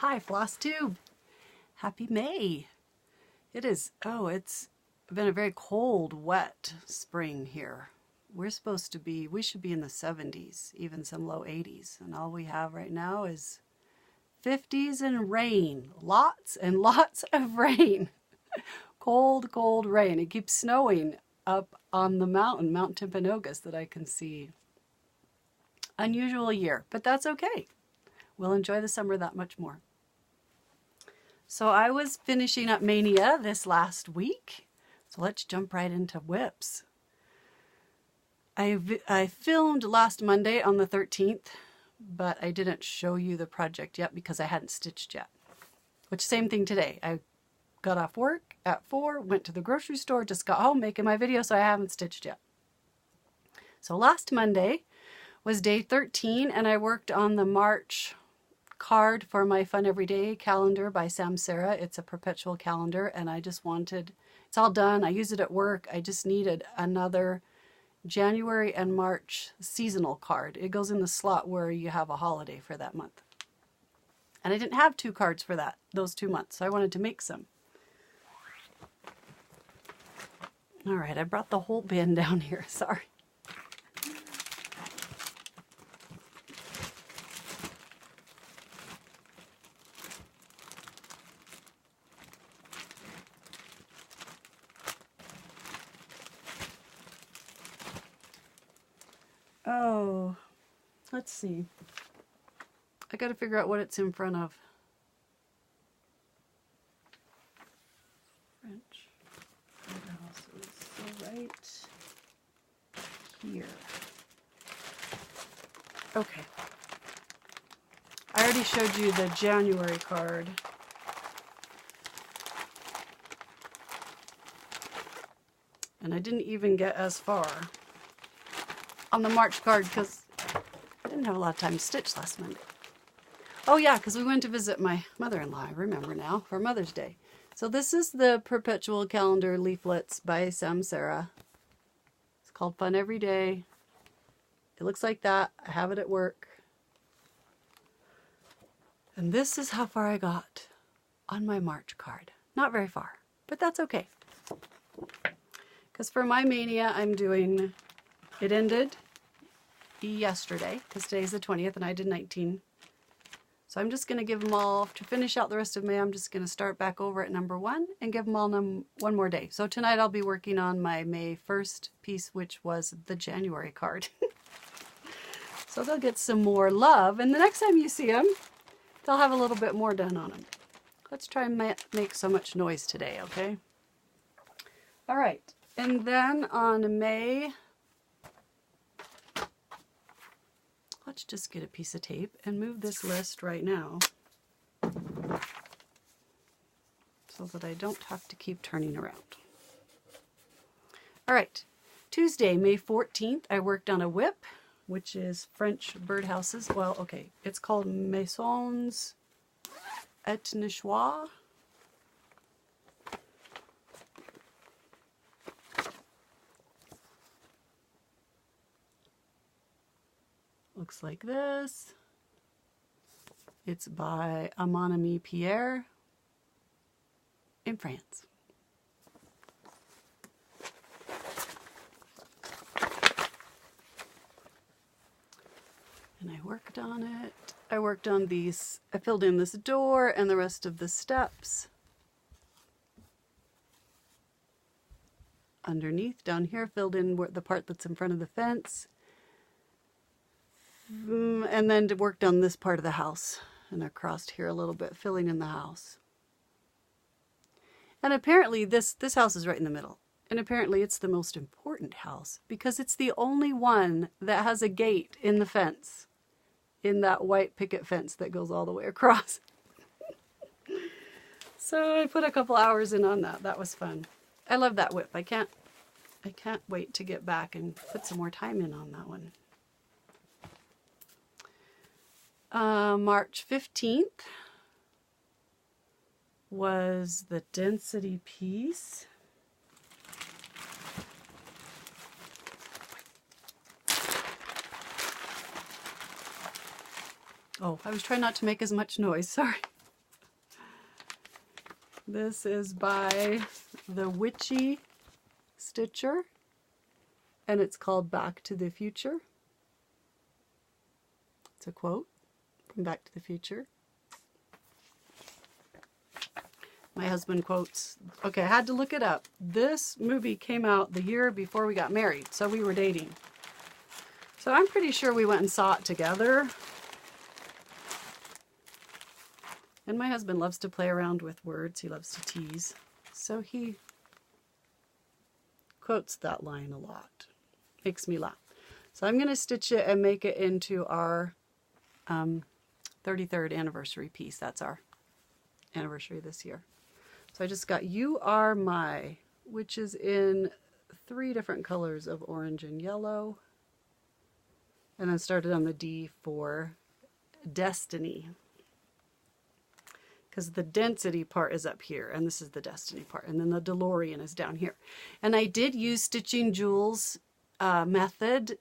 Hi, Flosstube. Happy May. It is, it's been a very cold, wet spring here. We should be in the 70s, even some low 80s. And all we have right now is 50s and rain. Lots and lots of rain. Cold, cold rain. It keeps snowing up on the mountain, Mount Timpanogos, that I can see. Unusual year, but that's okay. We'll enjoy the summer that much more. So I was finishing up Mania this last week. So let's jump right into whips. I filmed last Monday on the 13th, but I didn't show you the project yet because I hadn't stitched yet. Which same thing today. I got off work at 4, went to the grocery store, just got home making my video, so I haven't stitched yet. So last Monday was day 13, and I worked on the March card for my Fun Everyday calendar by SamSarah. It's a perpetual calendar, and I just wanted, it's all done. I use it at work. I just needed another January and March seasonal card. It goes in the slot where you have a holiday for that month. And I didn't have 2 cards for those 2 months, so I wanted to make some. All right, I brought the whole bin down here, sorry. Oh, let's see. I got to figure out what it's in front of. French birdhouses. So right here. Okay. I already showed you the January card. And I didn't even get as far on the March card because I didn't have a lot of time to stitch last Monday. Oh yeah, because we went to visit my mother-in-law, I remember now, for Mother's Day. So this is the perpetual calendar leaflets by SamSarah. It's called Fun Every Day. It looks like that. I have it at work. And this is how far I got on my March card. Not very far, but that's okay. Because for my Mania, I'm doing... It ended yesterday, because today's the 20th, and I did 19. So I'm just going to give them all, to finish out the rest of May, I'm just going to start back over at number 1 and give them all one more day. So tonight I'll be working on my May 1st piece, which was the January card. So they'll get some more love, and the next time you see them, they'll have a little bit more done on them. Let's try and make so much noise today, okay? All right, and then on May... Let's just get a piece of tape and move this list right now so that I don't have to keep turning around. All right, Tuesday, May 14th, I worked on a whip, which is French birdhouses. Well, okay, it's called Maisons et Nichoirs. Looks like this. It's by Pierre in France. And I worked on it. I worked on these. I filled in this door and the rest of the steps. Underneath, down here, filled in the part that's in front of the fence. And then worked on this part of the house and across here a little bit, filling in the house. And apparently this house is right in the middle. And apparently it's the most important house because it's the only one that has a gate in the fence, in that white picket fence that goes all the way across. So I put a couple hours in on that. That was fun. I love that whip. I can't wait to get back and put some more time in on that one. March 15th was the density piece. Oh, I was trying not to make as much noise, sorry. This is by the Witchy Stitcher, and it's called Back to the Future. It's a quote from Back to the Future. My husband quotes, okay, I had to look it up. This movie came out the year before we got married, so we were dating. So I'm pretty sure we went and saw it together. And my husband loves to play around with words. He loves to tease. So he quotes that line a lot. Makes me laugh. So I'm going to stitch it and make it into our 33rd anniversary piece. That's our anniversary this year. So I just got You Are My, which is in 3 different colors of orange and yellow. And I started on the D for Destiny, because the density part is up here, and this is the Destiny part, and then the DeLorean is down here. And I did use Stitching Jules' method.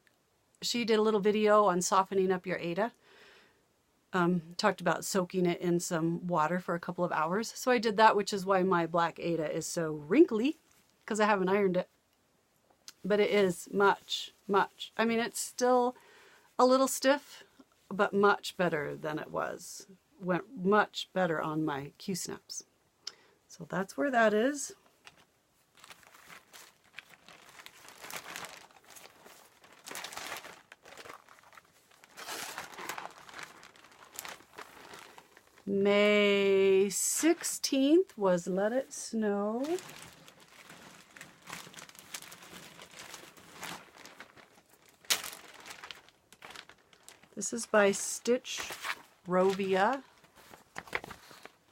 She did a little video on softening up your aida. Talked about soaking it in some water for a couple of hours. So I did that, which is why my black aida is so wrinkly, because I haven't ironed it. But it is much, I mean, it's still a little stiff, but much better than it was. Went much better on my Q-snaps. So that's where that is. May 16th was Let It Snow. This is by Stitchrovia,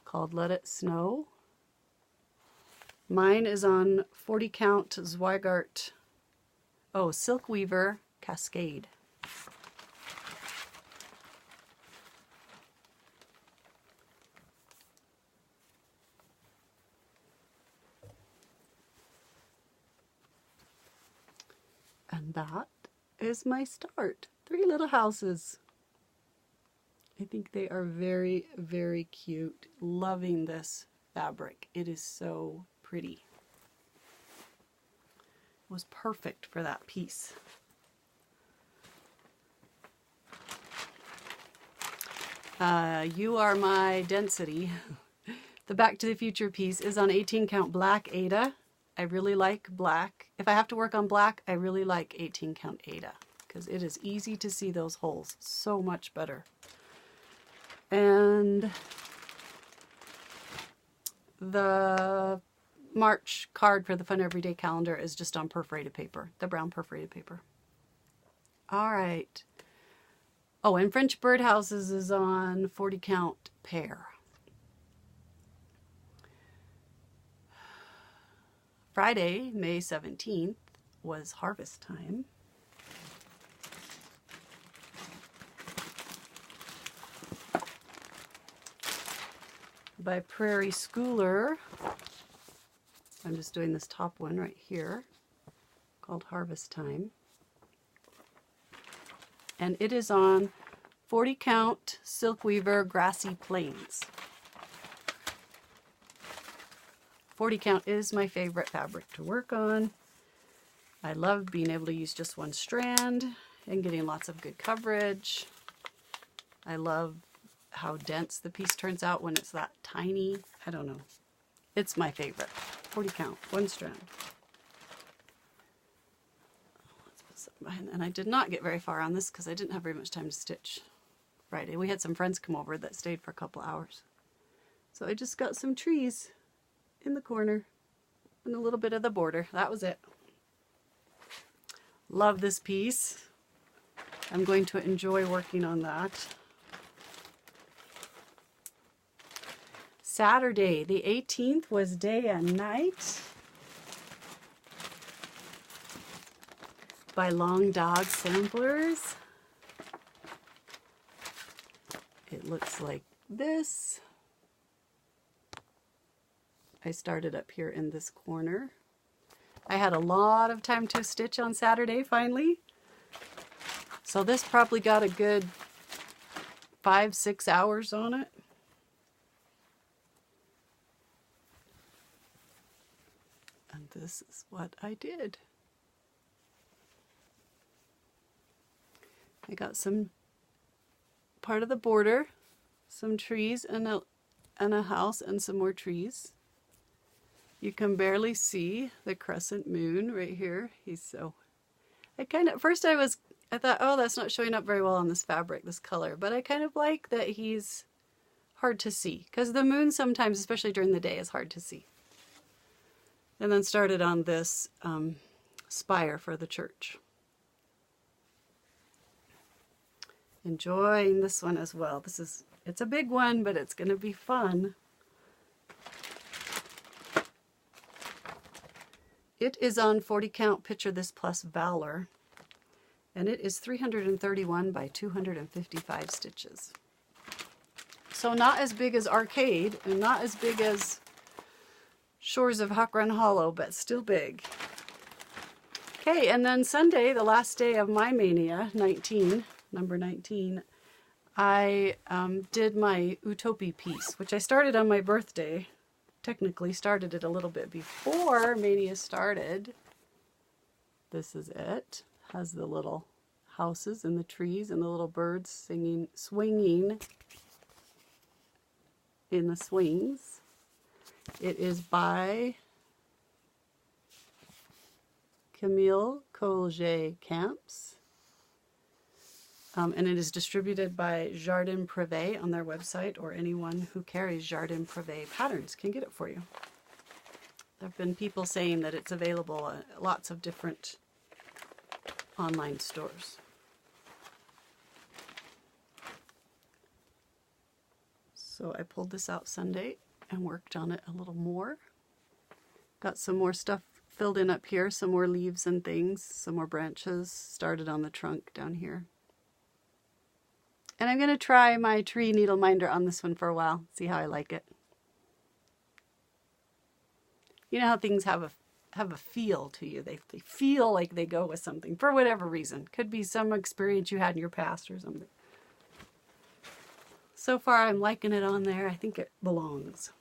called Let It Snow. Mine is on 40 count Zweigart, Silkweaver Cascade. And that is my start. 3 little houses. I think they are very, very cute. Loving this fabric. It is so pretty. It was perfect for that piece. You Are My Density. The Back to the Future piece is on 18 count black aida. I really like black. If I have to work on black, I really like 18 count aida, because it is easy to see those holes so much better. And the March card for the Fun Everyday calendar is just on perforated paper, the brown perforated paper. All right. Oh, and French Birdhouses is on 40 count pear. Friday, May 17th, was harvest time. By Prairie Schooler. I'm just doing this top one right here, called Harvest Time. And it is on 40 count Silkweaver Grassy Plains. 40 count is my favorite fabric to work on. I love being able to use just one strand and getting lots of good coverage. I love how dense the piece turns out when it's that tiny. I don't know. It's my favorite. 40 count, one strand. Let's put something behind. And I did not get very far on this because I didn't have very much time to stitch Friday. We had some friends come over that stayed for a couple hours. So I just got some trees in the corner and a little bit of the border. That was it. Love this piece. I'm going to enjoy working on that. Saturday, the 18th, was Day and Night by Long Dog Samplers. It looks like this. I started up here in this corner. I had a lot of time to stitch on Saturday finally. So this probably got a good 5-6 hours on it. this is what I did. I got some part of the border, some trees and a house and some more trees. You can barely see the crescent moon right here. He's so, at first I thought, oh, that's not showing up very well on this fabric, this color, but I kind of like that he's hard to see, because the moon sometimes, especially during the day, is hard to see. And then started on this spire for the church. Enjoying this one as well. It's a big one, but it's going to be fun. It is on 40 count Picture This Plus Valor, and it is 331 by 255 stitches. So not as big as Arcade and not as big as Shores of Hawk Run Hollow, but still big. Okay, and then Sunday, the last day of my Maynia, number 19, I did my Utopie piece, which I started on my birthday. Technically started it a little bit before Maynia started. This is it. Has the little houses and the trees and the little birds singing, swinging in the swings. It is by Camille Camps. And it is distributed by Jardin Prive on their website, or anyone who carries Jardin Prive patterns can get it for you. There have been people saying that it's available at lots of different online stores. So I pulled this out Sunday and worked on it a little more. Got some more stuff filled in up here, some more leaves and things, some more branches. Started on the trunk down here. And I'm going to try my tree needle minder on this one for a while, see how I like it. You know how things have a feel to you. They feel like they go with something for whatever reason. Could be some experience you had in your past or something. So far I'm liking it on there. I think it belongs.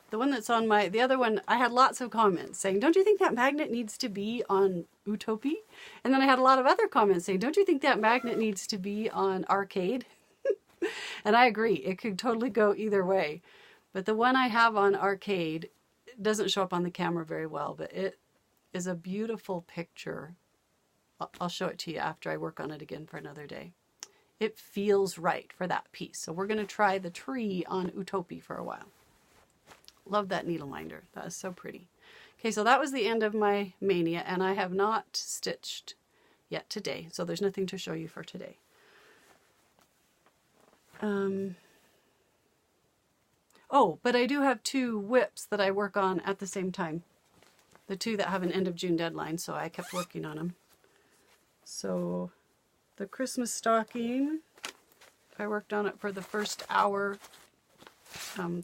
The one that's on the other one, I had lots of comments saying, don't you think that magnet needs to be on Utopie? And then I had a lot of other comments saying, don't you think that magnet needs to be on Arcade? And I agree, it could totally go either way. But the one I have on Arcade doesn't show up on the camera very well, but it is a beautiful picture. I'll show it to you after I work on it again for another day. It feels right for that piece. So we're going to try the tree on Utopie for a while. Love that needle minder. That is so pretty. Okay, so that was the end of my Maynia, and I have not stitched yet today, so there's nothing to show you for today. Oh, but I do have 2 whips that I work on at the same time. The 2 that have an end of June deadline, so I kept working on them. So the Christmas stocking, I worked on it for the first hour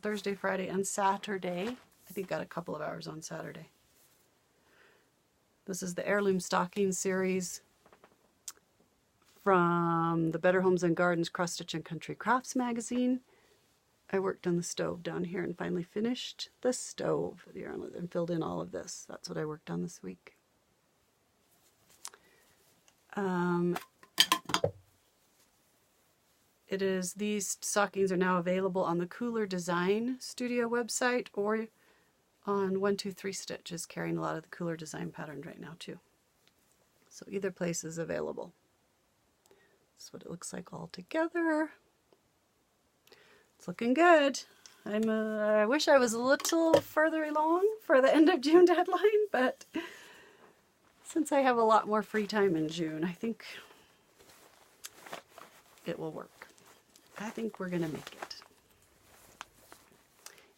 Thursday, Friday, and Saturday. I think got a couple of hours on Saturday. This is the Heirloom Stocking series from the Better Homes and Gardens Cross Stitch and Country Crafts magazine. I worked on the stove down here and finally finished the stove and filled in all of this. That's what I worked on this week. These stockings are now available on the Cooler Design Studio website, or on 123 Stitch is carrying a lot of the Cooler Design patterns right now too. So either place is available. This is what it looks like all together. It's looking good. I wish I was a little further along for the end of June deadline, but since I have a lot more free time in June, I think it will work. I think we're going to make it.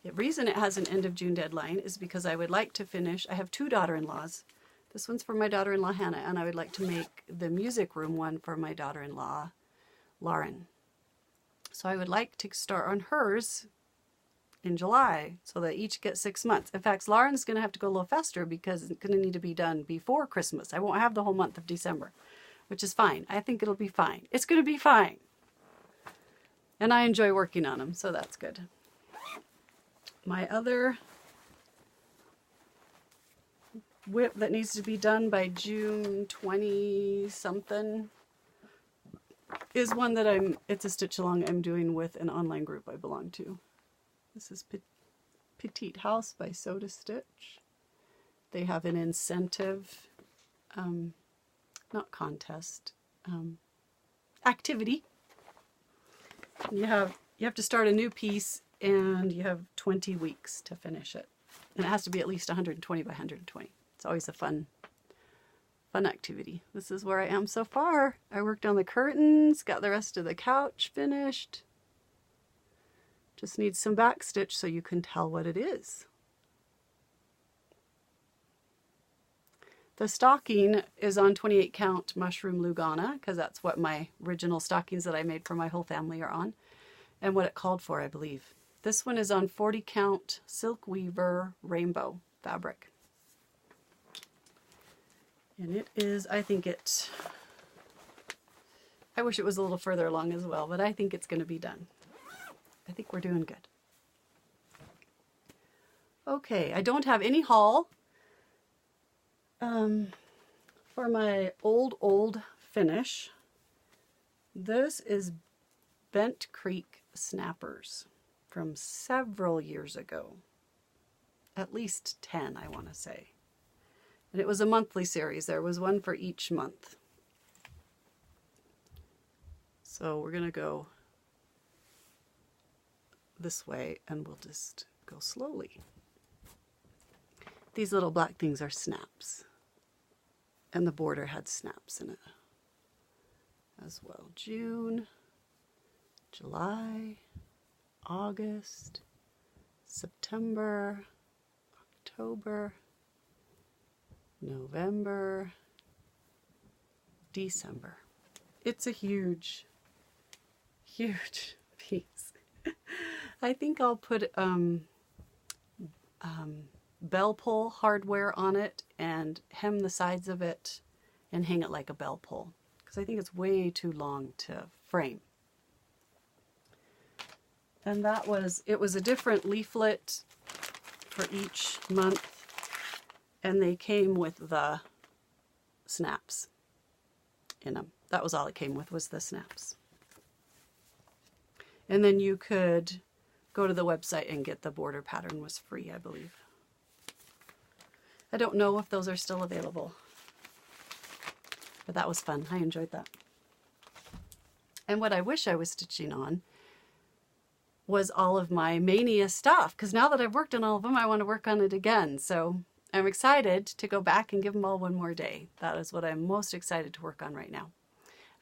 The reason it has an end of June deadline is because I would like to finish. I have 2 daughter-in-laws. This one's for my daughter-in-law Hannah, and I would like to make the music room one for my daughter-in-law Lauren. So I would like to start on hers in July so that each get 6 months. In fact, Lauren's going to have to go a little faster because it's going to need to be done before Christmas. I won't have the whole month of December, which is fine. I think it'll be fine. It's going to be fine. And I enjoy working on them, so that's good. My other WIP that needs to be done by June 20 something is one that it's a stitch along I'm doing with an online group I belong to. This is Petite House by Sodastitch. They have an incentive, not contest, activity. You have to start a new piece and you have 20 weeks to finish it. And it has to be at least 120 by 120. It's always a fun activity. This is where I am so far. I worked on the curtains, got the rest of the couch finished. Just needs some back stitch so you can tell what it is. The stocking is on 28 count mushroom Lugana because that's what my original stockings that I made for my whole family are on and what it called for, I believe. This one is on 40 count Silkweaver rainbow fabric. And it is, I wish it was a little further along as well, but I think it's going to be done. I think we're doing good. Okay, I don't have any haul for my old finish. This is Bent Creek snappers from several years ago. At least 10, I want to say. And it was a monthly series. There was one for each month. So we're going to go this way and we'll just go slowly. These little black things are snaps. And the border had snaps in it as well. June, July, August, September, October, November, December. It's a huge piece. I think I'll put bell pull hardware on it and hem the sides of it and hang it like a bell pull because I think it's way too long to frame. And it was a different leaflet for each month. And they came with the snaps in them. That was all it came with, was the snaps. And then you could go to the website and get the border pattern. Was free, I believe. I don't know if those are still available. But that was fun. I enjoyed that. And what I wish I was stitching on was all of my Maynia stuff. Because now that I've worked on all of them, I want to work on it again. So I'm excited to go back and give them all one more day. That is what I'm most excited to work on right now.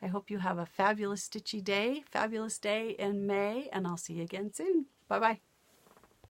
I hope you have a fabulous stitchy day, fabulous day in May, and I'll see you again soon. Bye-bye.